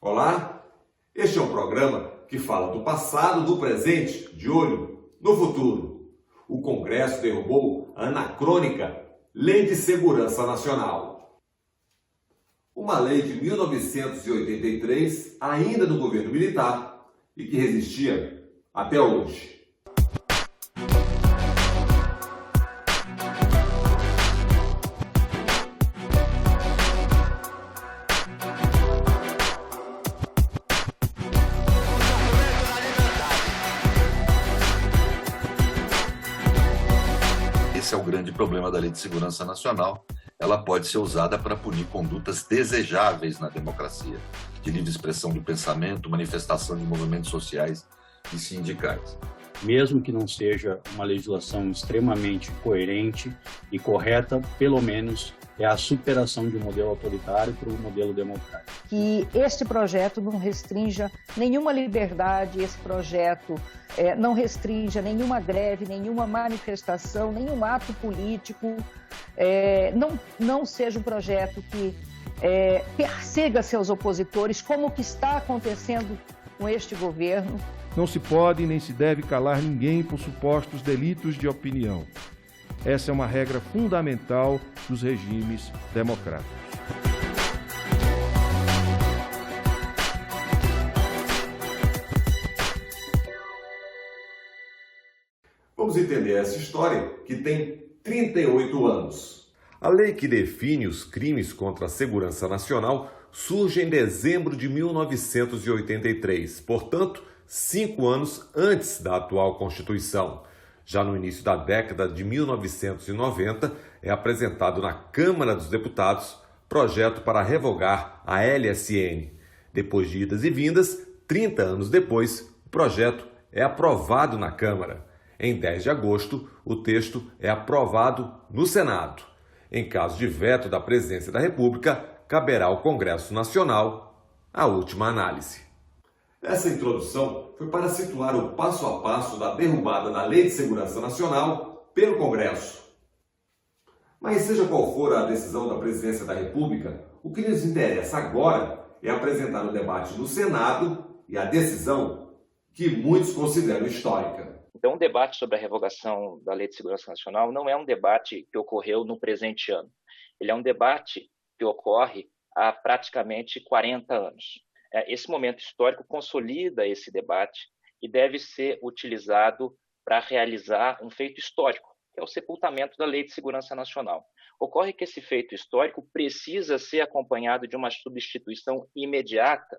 Olá, este é um programa que fala do passado, do presente, de olho no futuro. O Congresso derrubou a anacrônica Lei de Segurança Nacional. Uma lei de 1983, ainda no governo militar, e que resistia até hoje. Esse é o grande problema da Lei de Segurança Nacional. Ela pode ser usada para punir condutas desejáveis na democracia, de livre expressão do pensamento, manifestação de movimentos sociais e sindicais. Mesmo que não seja uma legislação extremamente coerente e correta, pelo menos é a superação de um modelo autoritário para um modelo democrático. Que este projeto não restrinja nenhuma liberdade, esse projeto não restrinja nenhuma greve, nenhuma manifestação, nenhum ato político, não seja um projeto que persiga seus opositores, como o que está acontecendo com este governo. Não se pode nem se deve calar ninguém por supostos delitos de opinião. Essa é uma regra fundamental dos regimes democráticos. Vamos entender essa história que tem 38 anos. A lei que define os crimes contra a segurança nacional surge em dezembro de 1983, portanto, 5 anos antes da atual Constituição. Já no início da década de 1990, é apresentado na Câmara dos Deputados projeto para revogar a LSN. Depois de idas e vindas, 30 anos depois, o projeto é aprovado na Câmara. Em 10 de agosto, o texto é aprovado no Senado. Em caso de veto da Presidência da República, caberá ao Congresso Nacional a última análise. Essa introdução foi para situar o passo a passo da derrubada da Lei de Segurança Nacional pelo Congresso. Mas seja qual for a decisão da Presidência da República, o que nos interessa agora é apresentar o debate no Senado e a decisão que muitos consideram histórica. Então, o debate sobre a revogação da Lei de Segurança Nacional não é um debate que ocorreu no presente ano. Ele é um debate que ocorre há praticamente 40 anos. Esse momento histórico consolida esse debate e deve ser utilizado para realizar um feito histórico, que é o sepultamento da Lei de Segurança Nacional. Ocorre que esse feito histórico precisa ser acompanhado de uma substituição imediata,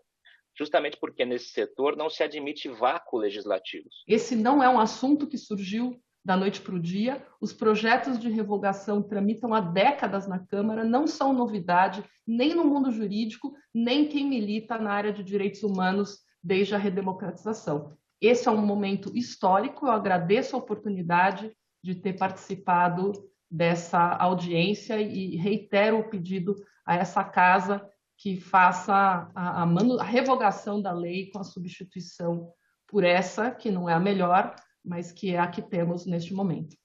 justamente porque nesse setor não se admite vácuo legislativos. Esse não é um assunto que surgiu da noite para o dia. Os projetos de revogação tramitam há décadas na Câmara, não são novidade, nem no mundo jurídico, nem quem milita na área de direitos humanos desde a redemocratização. Esse é um momento histórico, eu agradeço a oportunidade de ter participado dessa audiência e reitero o pedido a essa casa que faça a revogação da lei com a substituição por essa, que não é a melhor, mas que é a que temos neste momento.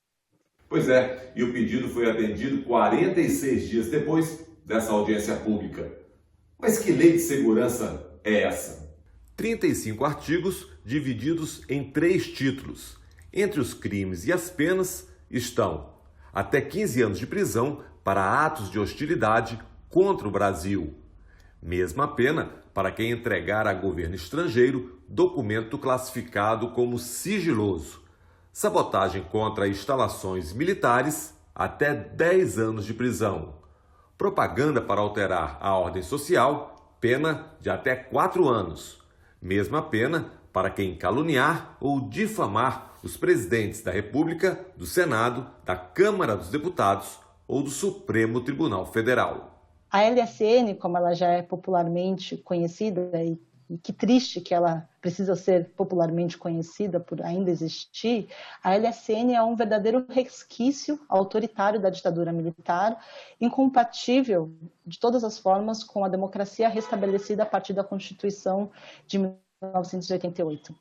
Pois é, e o pedido foi atendido 46 dias depois dessa audiência pública. Mas que lei de segurança é essa? 35 artigos divididos em 3 títulos. Entre os crimes e as penas estão até 15 anos de prisão para atos de hostilidade contra o Brasil. Mesma pena para quem entregar a governo estrangeiro documento classificado como sigiloso. Sabotagem contra instalações militares, até 10 anos de prisão. Propaganda para alterar a ordem social, pena de até 4 anos. Mesma pena para quem caluniar ou difamar os presidentes da República, do Senado, da Câmara dos Deputados ou do Supremo Tribunal Federal. A LSN, como ela já é popularmente conhecida, e que triste que ela precisa ser popularmente conhecida por ainda existir, a LSN é um verdadeiro resquício autoritário da ditadura militar, incompatível de todas as formas com a democracia restabelecida a partir da Constituição de 1988.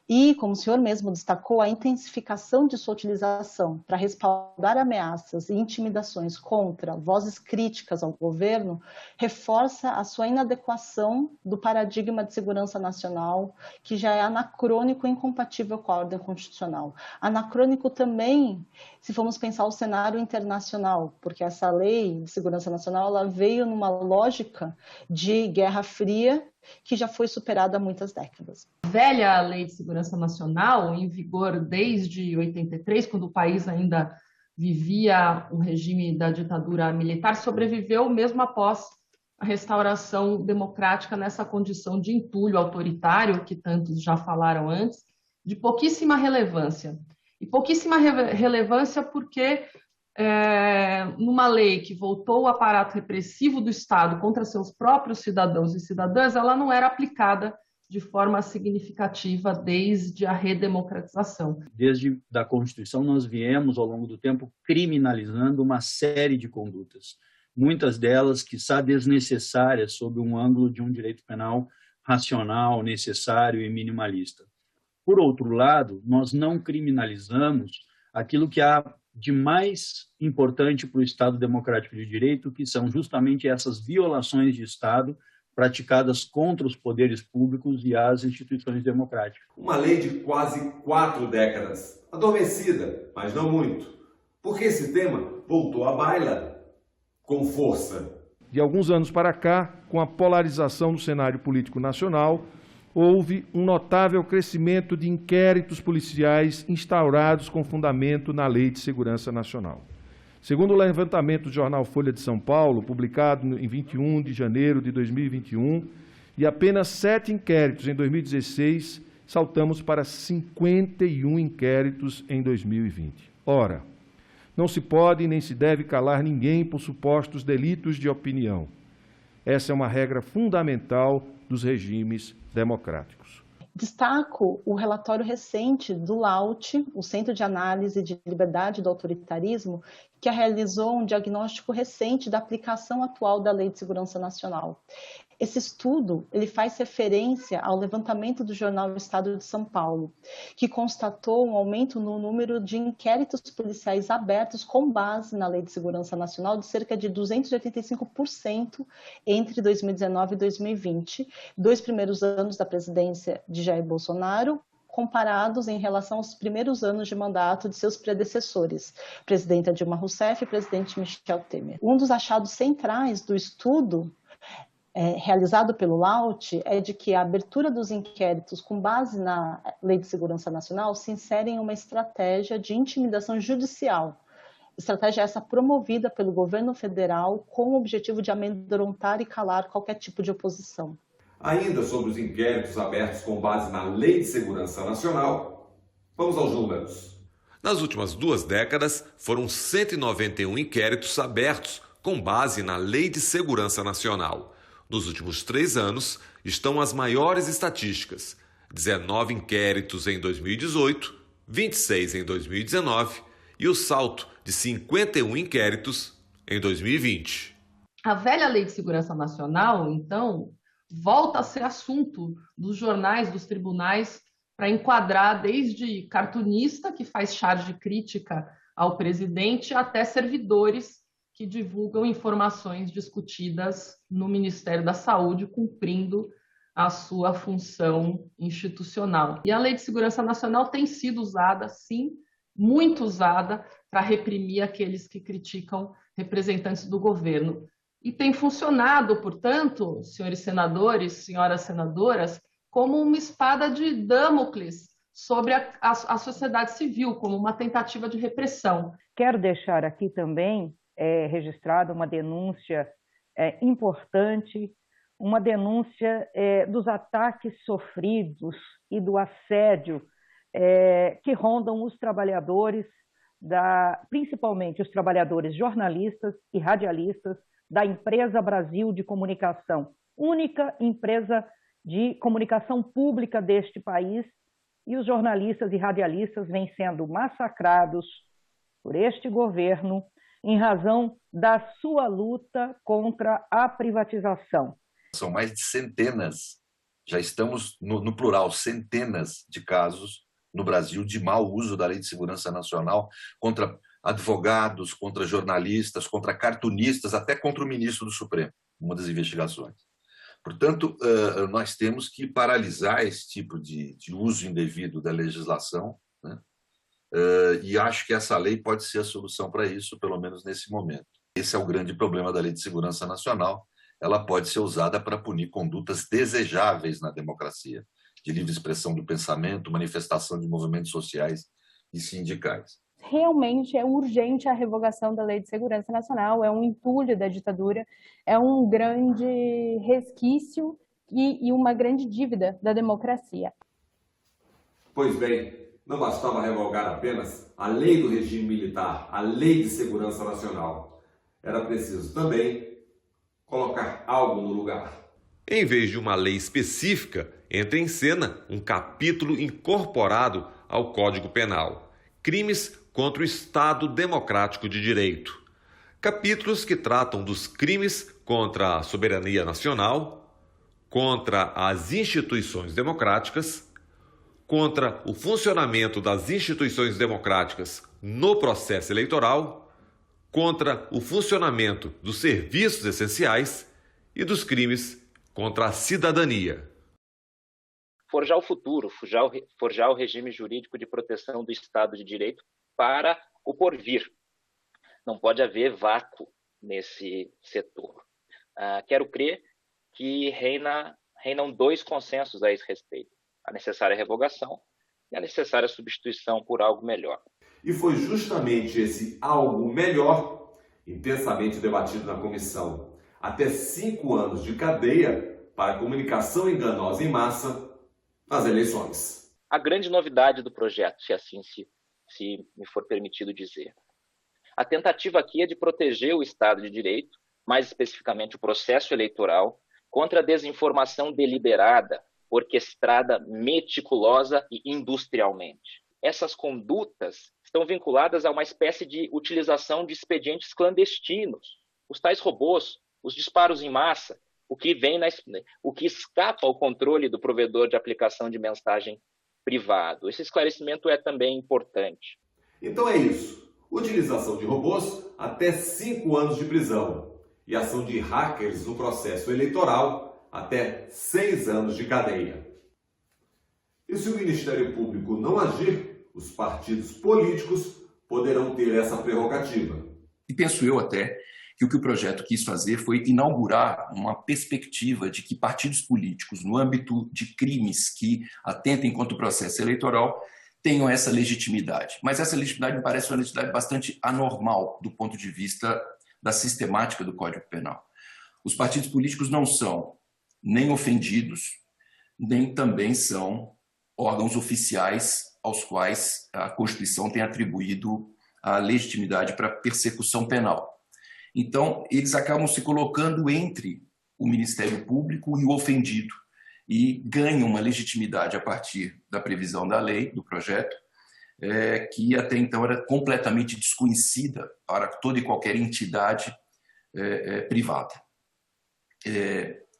E, como o senhor mesmo destacou, a intensificação de sua utilização para respaldar ameaças e intimidações contra vozes críticas ao governo reforça a sua inadequação do paradigma de segurança nacional, que já é anacrônico e incompatível com a ordem constitucional. Anacrônico também, se formos pensar o cenário internacional, porque essa lei de segurança nacional ela veio numa lógica de Guerra Fria, que já foi superada há muitas décadas. A velha Lei de Segurança Nacional, em vigor desde 83, quando o país ainda vivia o regime da ditadura militar, sobreviveu mesmo após a restauração democrática nessa condição de entulho autoritário, que tantos já falaram antes, de pouquíssima relevância. E pouquíssima relevância porque numa lei que voltou o aparato repressivo do Estado contra seus próprios cidadãos e cidadãs, ela não era aplicada de forma significativa desde a redemocratização. Desde a Constituição, nós viemos, ao longo do tempo, criminalizando uma série de condutas, muitas delas, quiçá, desnecessárias sob um ângulo de um direito penal racional, necessário e minimalista. Por outro lado, nós não criminalizamos aquilo que há de mais importante para o Estado democrático de direito, que são justamente essas violações de Estado praticadas contra os poderes públicos e as instituições democráticas. Uma lei de quase 4 décadas, adormecida, mas não muito, porque esse tema voltou à baila com força. De alguns anos para cá, com a polarização do cenário político nacional, houve um notável crescimento de inquéritos policiais instaurados com fundamento na Lei de Segurança Nacional. Segundo o levantamento do jornal Folha de São Paulo, publicado em 21 de janeiro de 2021, e apenas 7 inquéritos em 2016, saltamos para 51 inquéritos em 2020. Ora, não se pode nem se deve calar ninguém por supostos delitos de opinião. Essa é uma regra fundamental dos regimes democráticos. Destaco o relatório recente do LAUT, o Centro de Análise de Liberdade do Autoritarismo, que realizou um diagnóstico recente da aplicação atual da Lei de Segurança Nacional. Esse estudo ele faz referência ao levantamento do jornal Estado de São Paulo, que constatou um aumento no número de inquéritos policiais abertos com base na Lei de Segurança Nacional de cerca de 285% entre 2019 e 2020, 2 primeiros anos da presidência de Jair Bolsonaro, comparados em relação aos primeiros anos de mandato de seus predecessores, presidenta Dilma Rousseff e presidente Michel Temer. Um dos achados centrais do estudo realizado pelo LAUT é de que a abertura dos inquéritos com base na Lei de Segurança Nacional se insere em uma estratégia de intimidação judicial. Estratégia essa promovida pelo governo federal com o objetivo de amedrontar e calar qualquer tipo de oposição. Ainda sobre os inquéritos abertos com base na Lei de Segurança Nacional, vamos aos números. Nas últimas 2 décadas, foram 191 inquéritos abertos com base na Lei de Segurança Nacional. Nos últimos 3 anos, estão as maiores estatísticas: 19 inquéritos em 2018, 26 em 2019 e o salto de 51 inquéritos em 2020. A velha Lei de Segurança Nacional, então, volta a ser assunto dos jornais, dos tribunais, para enquadrar desde cartunista, que faz charge crítica ao presidente, até servidores que divulgam informações discutidas no Ministério da Saúde, cumprindo a sua função institucional. E a Lei de Segurança Nacional tem sido usada, sim, muito usada, para reprimir aqueles que criticam representantes do governo. E tem funcionado, portanto, senhores senadores, senhoras senadoras, como uma espada de Damocles sobre a sociedade civil, como uma tentativa de repressão. Quero deixar aqui também registrada uma denúncia importante, uma denúncia dos ataques sofridos e do assédio que rondam os trabalhadores, principalmente os trabalhadores jornalistas e radialistas da Empresa Brasil de Comunicação, única empresa de comunicação pública deste país, e os jornalistas e radialistas vêm sendo massacrados por este governo em razão da sua luta contra a privatização. São mais de centenas Já estamos, no plural, centenas de casos no Brasil de mau uso da Lei de Segurança Nacional contra advogados, contra jornalistas, contra cartunistas, até contra o ministro do Supremo, uma das investigações. Portanto, nós temos que paralisar esse tipo de uso indevido da legislação, né? E acho que essa lei pode ser a solução para isso, pelo menos nesse momento. Esse é o grande problema da Lei de Segurança Nacional. Ela pode ser usada para punir condutas desejáveis na democracia, de livre expressão do pensamento, manifestação de movimentos sociais e sindicais. Realmente é urgente a revogação da Lei de Segurança Nacional, é um entulho da ditadura, é um grande resquício e uma grande dívida da democracia. Pois bem, não bastava revogar apenas a lei do regime militar, a Lei de Segurança Nacional. Era preciso também colocar algo no lugar. Em vez de uma lei específica, entra em cena um capítulo incorporado ao Código Penal: crimes contra o Estado Democrático de Direito. Capítulos que tratam dos crimes contra a soberania nacional, contra as instituições democráticas, contra o funcionamento das instituições democráticas no processo eleitoral, contra o funcionamento dos serviços essenciais e dos crimes contra a cidadania. Forjar o futuro, forjar o regime jurídico de proteção do Estado de Direito para o porvir. Não pode haver vácuo nesse setor. Quero crer que reinam dois consensos a esse respeito: a necessária revogação e a necessária substituição por algo melhor. E foi justamente esse algo melhor, intensamente debatido na comissão: até 5 anos de cadeia para comunicação enganosa em massa nas eleições. A grande novidade do projeto, se assim se me for permitido dizer. A tentativa aqui é de proteger o Estado de Direito, mais especificamente o processo eleitoral, contra a desinformação deliberada, orquestrada meticulosa e industrialmente. Essas condutas estão vinculadas a uma espécie de utilização de expedientes clandestinos, os tais robôs, os disparos em massa, o que escapa ao controle do provedor de aplicação de mensagem privado. Esse esclarecimento é também importante. Então é isso. Utilização de robôs, até 5 anos de prisão. E ação de hackers no processo eleitoral, até 6 anos de cadeia. E se o Ministério Público não agir, os partidos políticos poderão ter essa prerrogativa. E penso eu até que o projeto quis fazer foi inaugurar uma perspectiva de que partidos políticos, no âmbito de crimes que atentem contra o processo eleitoral, tenham essa legitimidade. Mas essa legitimidade me parece uma legitimidade bastante anormal do ponto de vista da sistemática do Código Penal. Os partidos políticos não são nem ofendidos, nem também são órgãos oficiais aos quais a Constituição tem atribuído a legitimidade para persecução penal. Então, eles acabam se colocando entre o Ministério Público e o ofendido e ganham uma legitimidade a partir da previsão da lei, do projeto, que até então era completamente desconhecida para toda e qualquer entidade privada.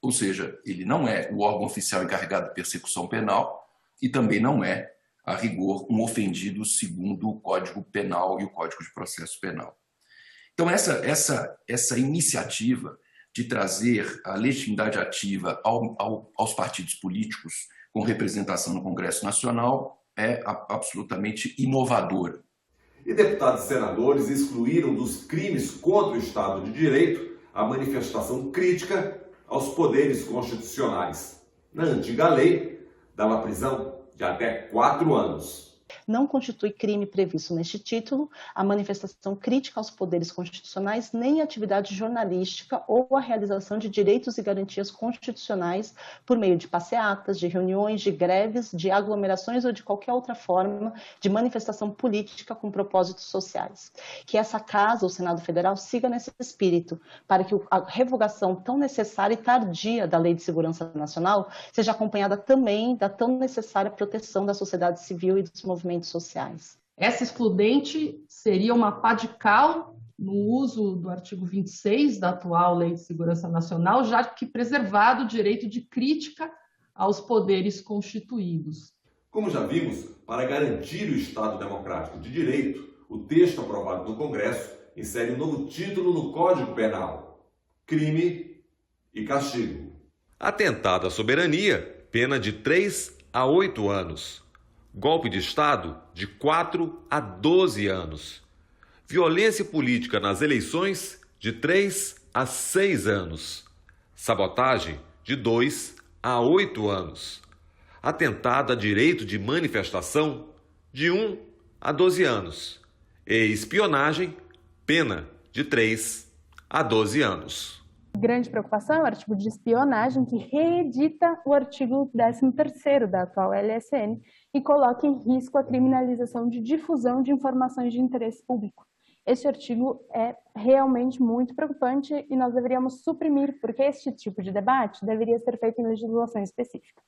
Ou seja, ele não é o órgão oficial encarregado de persecução penal e também não é, a rigor, um ofendido segundo o Código Penal e o Código de Processo Penal. Então, essa iniciativa de trazer a legitimidade ativa aos partidos políticos com representação no Congresso Nacional é absolutamente inovadora. E deputados e senadores excluíram dos crimes contra o Estado de Direito a manifestação crítica aos poderes constitucionais. Na antiga lei, dava prisão de até 4 anos. Não constitui crime previsto neste título a manifestação crítica aos poderes constitucionais, nem a atividade jornalística ou a realização de direitos e garantias constitucionais por meio de passeatas, de reuniões, de greves, de aglomerações ou de qualquer outra forma de manifestação política com propósitos sociais. Que essa Casa, o Senado Federal, siga nesse espírito, para que a revogação tão necessária e tardia da Lei de Segurança Nacional seja acompanhada também da tão necessária proteção da sociedade civil e dos movimentos sociais. Essa excludente seria uma pá de cal no uso do artigo 26 da atual Lei de Segurança Nacional, já que preservado o direito de crítica aos poderes constituídos. Como já vimos, para garantir o Estado Democrático de Direito, o texto aprovado no Congresso insere um novo título no Código Penal: crime e castigo. Atentado à soberania, pena de 3 a 8 anos. Golpe de Estado, de 4 a 12 anos. Violência política nas eleições, de 3 a 6 anos. Sabotagem, de 2 a 8 anos. Atentado a direito de manifestação, de 1 a 12 anos. E espionagem, pena de 3 a 12 anos. Grande preocupação é o artigo de espionagem, que reedita o artigo 13º da atual LSN e coloca em risco a criminalização de difusão de informações de interesse público. Este artigo é realmente muito preocupante e nós deveríamos suprimir, porque este tipo de debate deveria ser feito em legislação específica.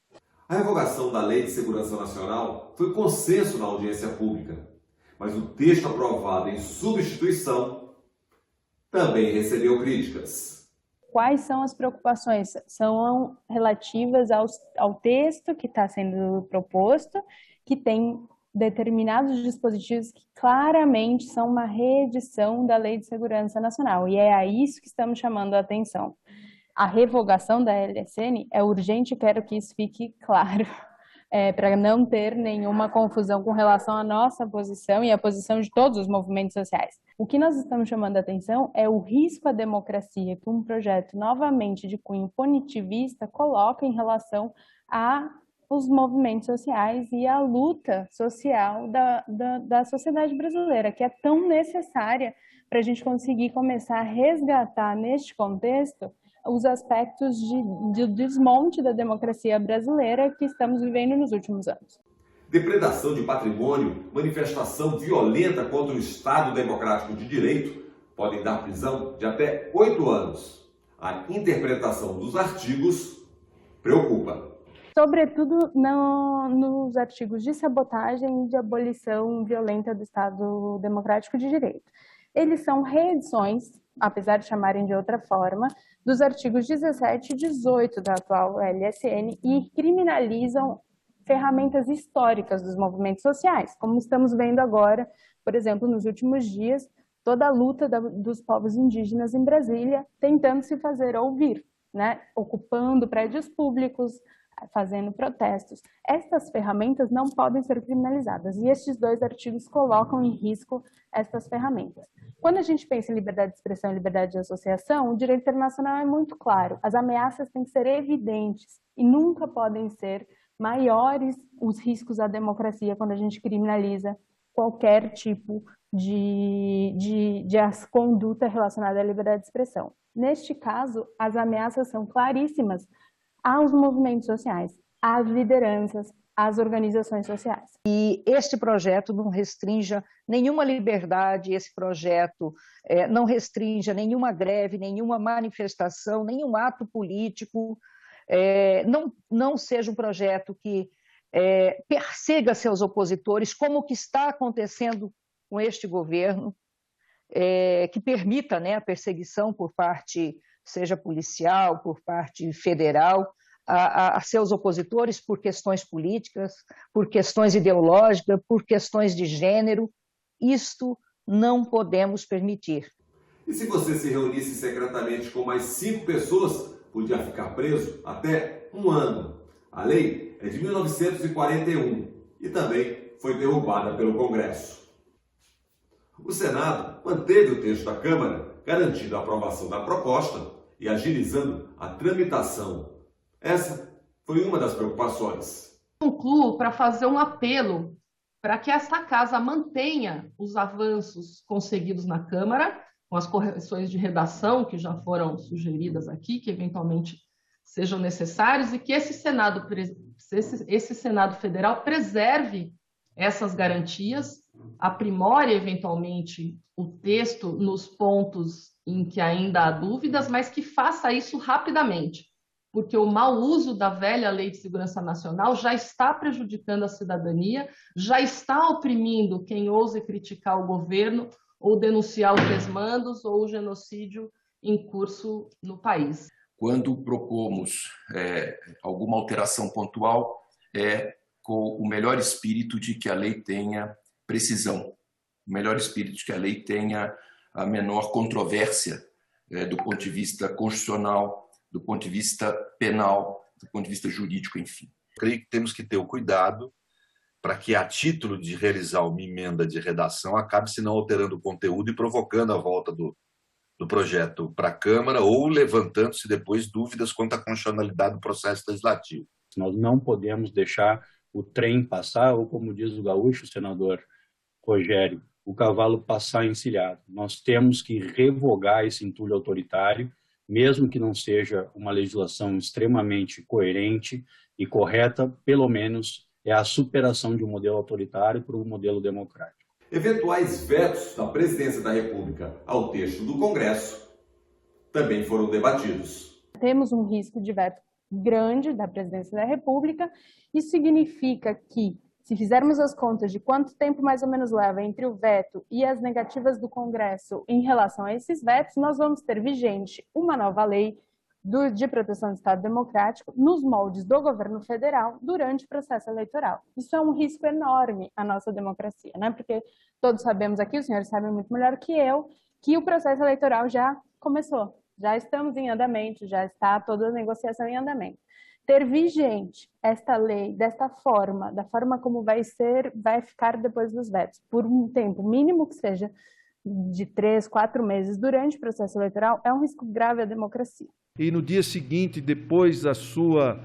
A revogação da Lei de Segurança Nacional foi consenso na audiência pública, mas o texto aprovado em substituição também recebeu críticas. Quais são as preocupações? São relativas ao texto que está sendo proposto, que tem determinados dispositivos que claramente são uma reedição da Lei de Segurança Nacional, e é a isso que estamos chamando a atenção. A revogação da LSN é urgente e quero que isso fique claro, para não ter nenhuma confusão com relação à nossa posição e à posição de todos os movimentos sociais. O que nós estamos chamando a atenção é o risco à democracia que um projeto novamente de cunho punitivista coloca em relação aos movimentos sociais e à luta social da sociedade brasileira, que é tão necessária para a gente conseguir começar a resgatar neste contexto os aspectos de desmonte da democracia brasileira que estamos vivendo nos últimos anos. Depredação de patrimônio, manifestação violenta contra o Estado Democrático de Direito podem dar prisão de até 8 anos. A interpretação dos artigos preocupa. Sobretudo nos artigos de sabotagem e de abolição violenta do Estado Democrático de Direito. Eles são reedições, apesar de chamarem de outra forma, dos artigos 17 e 18 da atual LSN e criminalizam ferramentas históricas dos movimentos sociais, como estamos vendo agora, por exemplo, nos últimos dias, toda a luta dos povos indígenas em Brasília tentando se fazer ouvir, né? Ocupando prédios públicos, fazendo protestos. Estas ferramentas não podem ser criminalizadas e estes dois artigos colocam em risco estas ferramentas. Quando a gente pensa em liberdade de expressão e liberdade de associação, o direito internacional é muito claro. As ameaças têm que ser evidentes e nunca podem ser maiores os riscos à democracia quando a gente criminaliza qualquer tipo de conduta relacionada à liberdade de expressão. Neste caso, as ameaças são claríssimas aos movimentos sociais, às lideranças, às organizações sociais. E este projeto não restrinja nenhuma liberdade, esse projeto não restrinja nenhuma greve, nenhuma manifestação, nenhum ato político, não seja um projeto que persiga seus opositores, como o que está acontecendo com este governo, que permita, né, a perseguição por parte, seja policial, por parte federal, a seus opositores por questões políticas, por questões ideológicas, por questões de gênero. Isto não podemos permitir. E se você se reunisse secretamente com mais 5 pessoas, podia ficar preso até 1 ano. A lei é de 1941 e também foi derrubada pelo Congresso. O Senado manteve o texto da Câmara, garantindo a aprovação da proposta e agilizando a tramitação. Essa foi uma das preocupações. Concluo para fazer um apelo para que esta casa mantenha os avanços conseguidos na Câmara, com as correções de redação que já foram sugeridas aqui, que eventualmente sejam necessários, e que esse Senado Federal preserve essas garantias, aprimore eventualmente o texto nos pontos em que ainda há dúvidas, mas que faça isso rapidamente, porque o mau uso da velha Lei de Segurança Nacional já está prejudicando a cidadania, já está oprimindo quem ouse criticar o governo ou denunciar os desmandos ou o genocídio em curso no país. quando propomos alguma alteração pontual, com o melhor espírito de que a lei tenha precisão, o melhor espírito de que a lei tenha a menor controvérsia do ponto de vista constitucional, do ponto de vista penal, do ponto de vista jurídico, enfim. Creio que temos que ter o cuidado para que, a título de realizar uma emenda de redação, acabe se não alterando o conteúdo e provocando a volta do projeto para a Câmara ou levantando-se depois dúvidas quanto à constitucionalidade do processo legislativo. Nós não podemos deixar o trem passar, ou como diz o gaúcho, o senador Rogério, o cavalo passar encilhado. Nós temos que revogar esse entulho autoritário, mesmo que não seja uma legislação extremamente coerente e correta, pelo menos é a superação de um modelo autoritário por um modelo democrático. Eventuais vetos da Presidência da República ao texto do Congresso também foram debatidos. Temos um risco de veto grande da Presidência da República. Isso significa que, se fizermos as contas de quanto tempo mais ou menos leva entre o veto e as negativas do Congresso em relação a esses vetos, nós vamos ter vigente uma nova lei de proteção do Estado Democrático nos moldes do governo federal durante o processo eleitoral. Isso é um risco enorme à nossa democracia, né? Porque todos sabemos aqui, os senhores sabem muito melhor que eu, que o processo eleitoral já começou, já estamos em andamento, já está toda a negociação em andamento. Ter vigente esta lei desta forma, da forma como vai ficar depois dos vetos, por um tempo mínimo que seja de 3, 4 meses durante o processo eleitoral, é um risco grave à democracia. E no dia seguinte, depois da sua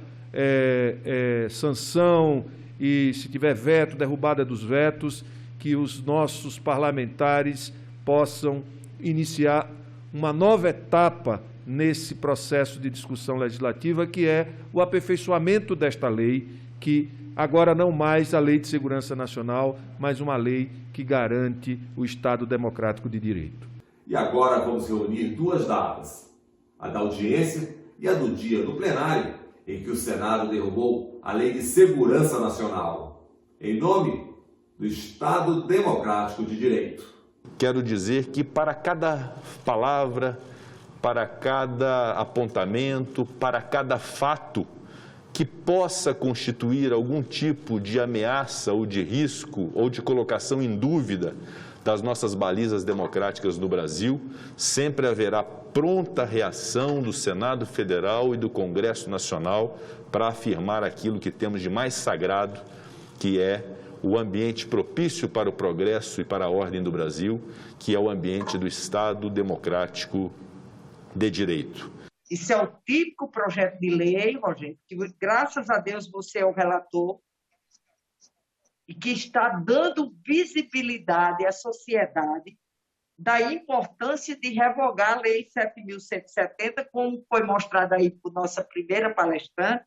sanção e, se tiver veto, derrubada dos vetos, que os nossos parlamentares possam iniciar uma nova etapa nesse processo de discussão legislativa, que é o aperfeiçoamento desta lei, que agora não mais a Lei de Segurança Nacional, mas uma lei que garante o Estado Democrático de Direito. E agora vamos reunir duas datas, a da audiência e a do dia do plenário, em que o Senado derrubou a Lei de Segurança Nacional, em nome do Estado Democrático de Direito. Quero dizer que para cada palavra, para cada apontamento, para cada fato que possa constituir algum tipo de ameaça ou de risco ou de colocação em dúvida das nossas balizas democráticas no Brasil, sempre haverá pronta reação do Senado Federal e do Congresso Nacional para afirmar aquilo que temos de mais sagrado, que é o ambiente propício para o progresso e para a ordem do Brasil, que é o ambiente do Estado Democrático de Direito. Isso é o típico projeto de lei, Rogério, que graças a Deus você é o relator, e que está dando visibilidade à sociedade da importância de revogar a Lei 7.170, como foi mostrado aí por nossa primeira palestrante,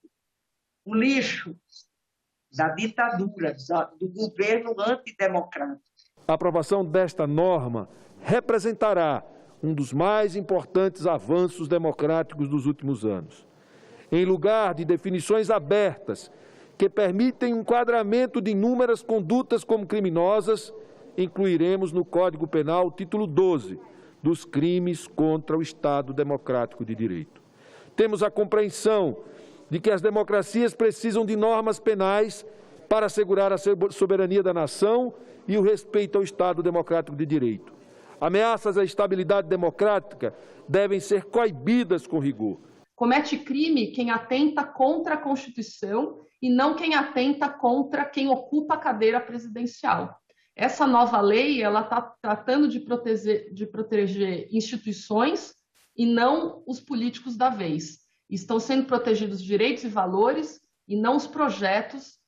o lixo da ditadura, do governo antidemocrático. A aprovação desta norma representará um dos mais importantes avanços democráticos dos últimos anos. Em lugar de definições abertas que permitem um enquadramento de inúmeras condutas como criminosas, incluiremos no Código Penal o título 12 dos crimes contra o Estado Democrático de Direito. Temos a compreensão de que as democracias precisam de normas penais para assegurar a soberania da nação e o respeito ao Estado Democrático de Direito. Ameaças à estabilidade democrática devem ser coibidas com rigor. Comete crime quem atenta contra a Constituição e não quem atenta contra quem ocupa a cadeira presidencial. Essa nova lei ela está tratando de proteger instituições e não os políticos da vez. Estão sendo protegidos direitos e valores e não os projetos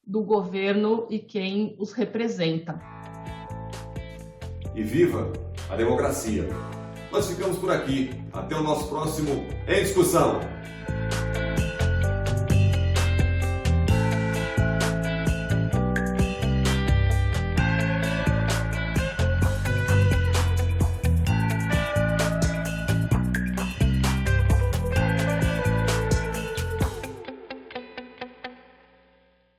do governo e quem os representa. E viva a democracia! Nós ficamos por aqui. Até o nosso próximo Em Discussão.